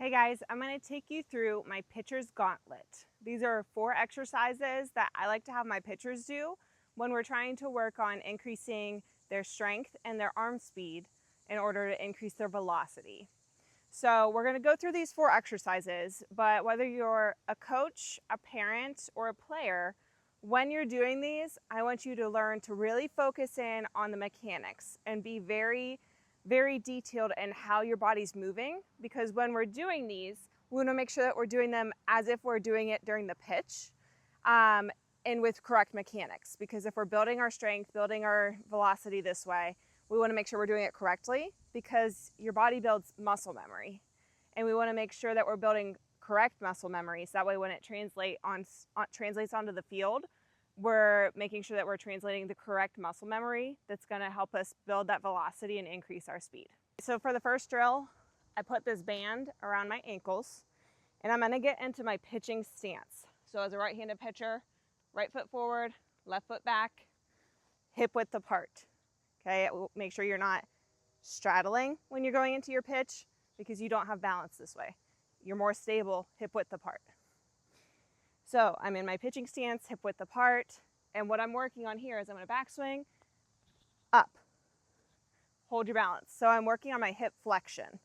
Hey guys, I'm going to take you through my Pitchers Gauntlet. These are 4 exercises that I like to have my pitchers do when we're trying to work on increasing their strength and their arm speed in order to increase their velocity. So we're going to go through these 4 exercises, but whether you're a coach, a parent, or a player, when you're doing these, I want you to learn to really focus in on the mechanics and be very detailed in how your body's moving, because when we're doing these, we want to make sure that we're doing them as if we're doing it during the pitch and with correct mechanics. Because if we're building our strength, building our velocity this way, we want to make sure we're doing it correctly, because your body builds muscle memory. And we want to make sure that we're building correct muscle memory, so that way when it translates onto the field, we're making sure that we're translating the correct muscle memory that's going to help us build that velocity and increase our speed. So for the first drill, I put this band around my ankles, and I'm going to get into my pitching stance. So as a right-handed pitcher, right foot forward, left foot back, hip width apart. Okay, make sure you're not straddling when you're going into your pitch, because you don't have balance this way. You're more stable hip width apart. So I'm in my pitching stance, hip width apart, and what I'm working on here is I'm going to backswing, up, hold your balance. So I'm working on my hip flexion.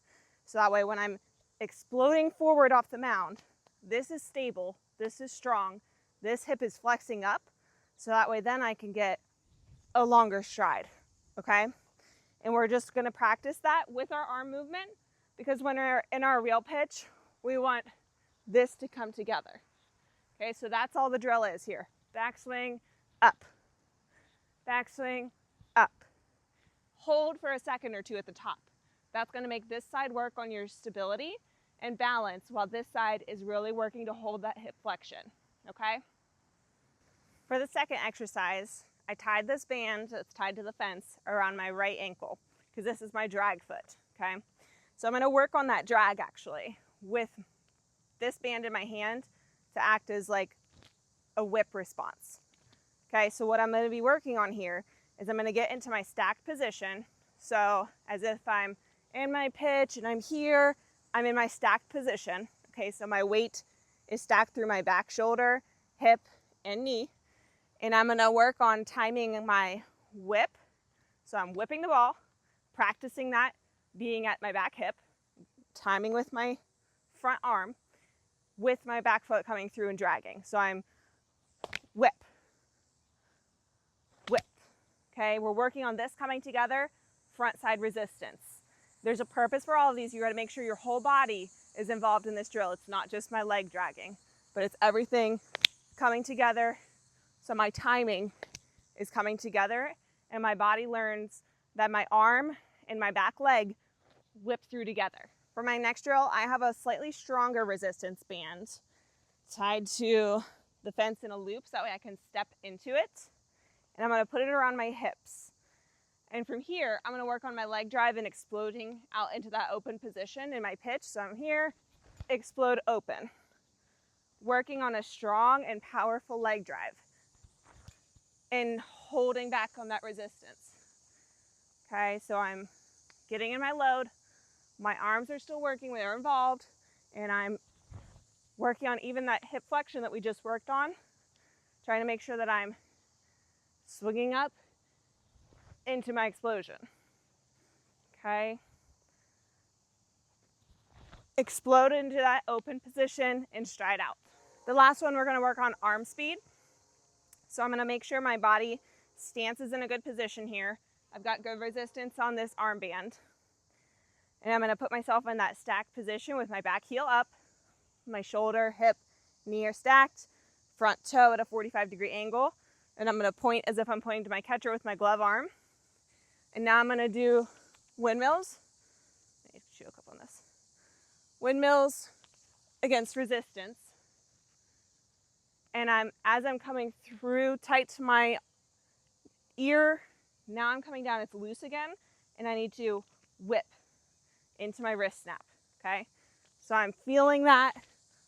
So that way when I'm exploding forward off the mound, this is stable, this is strong, this hip is flexing up, so that way then I can get a longer stride, okay? And we're just going to practice that with our arm movement, because when we're in our real pitch, we want this to come together. Okay, so that's all the drill is here. Backswing, up. Backswing, up. Hold for a second or two at the top. That's going to make this side work on your stability and balance, while this side is really working to hold that hip flexion, okay? For the second exercise, I tied this band that's tied to the fence around my right ankle, because this is my drag foot, okay? So I'm going to work on that drag actually with this band in my hand to act as like a whip response. Okay, so what I'm going to be working on here is I'm going to get into my stacked position. So as if I'm in my pitch and I'm here, I'm in my stacked position. Okay, so my weight is stacked through my back shoulder, hip, and knee. And I'm going to work on timing my whip. So I'm whipping the ball, practicing that being at my back hip, timing with my front arm, with my back foot coming through and dragging. So I'm whip, whip. Okay, we're working on this coming together, front side resistance. There's a purpose for all of these. You gotta make sure your whole body is involved in this drill. It's not just my leg dragging, but it's everything coming together. So my timing is coming together, and my body learns that my arm and my back leg whip through together. For my next drill, I have a slightly stronger resistance band tied to the fence in a loop, so that way I can step into it. And I'm going to put it around my hips. And from here, I'm going to work on my leg drive and exploding out into that open position in my pitch. So I'm here, explode open. Working on a strong and powerful leg drive and holding back on that resistance. Okay, so I'm getting in my load. My arms are still working, they're involved, and I'm working on even that hip flexion that we just worked on, trying to make sure that I'm swinging up into my explosion. Okay. Explode into that open position and stride out. The last one, we're going to work on arm speed. So I'm going to make sure my body stance is in a good position here. I've got good resistance on this armband. And I'm going to put myself in that stacked position with my back heel up, my shoulder, hip, knee are stacked, front toe at a 45-degree angle. And I'm going to point as if I'm pointing to my catcher with my glove arm. And now I'm going to do windmills. Let me show a couple on this. Windmills against resistance. And as I'm coming through tight to my ear, now I'm coming down, it's loose again, and I need to whip into my wrist snap, okay? So I'm feeling that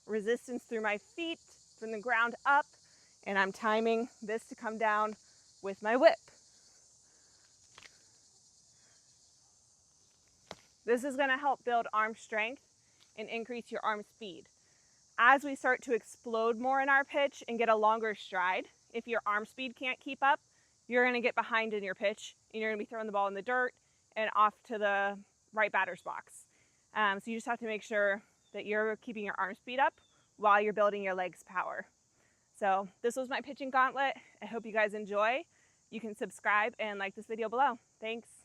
resistance through my feet from the ground up, and I'm timing this to come down with my whip. This is going to help build arm strength and increase your arm speed. As we start to explode more in our pitch and get a longer stride, if your arm speed can't keep up, you're going to get behind in your pitch and you're going to be throwing the ball in the dirt and off to the right batter's box. So you just have to make sure that you're keeping your arm speed up while you're building your legs power. So this was my pitching gauntlet. I hope you guys enjoy. You can subscribe and like this video below. Thanks.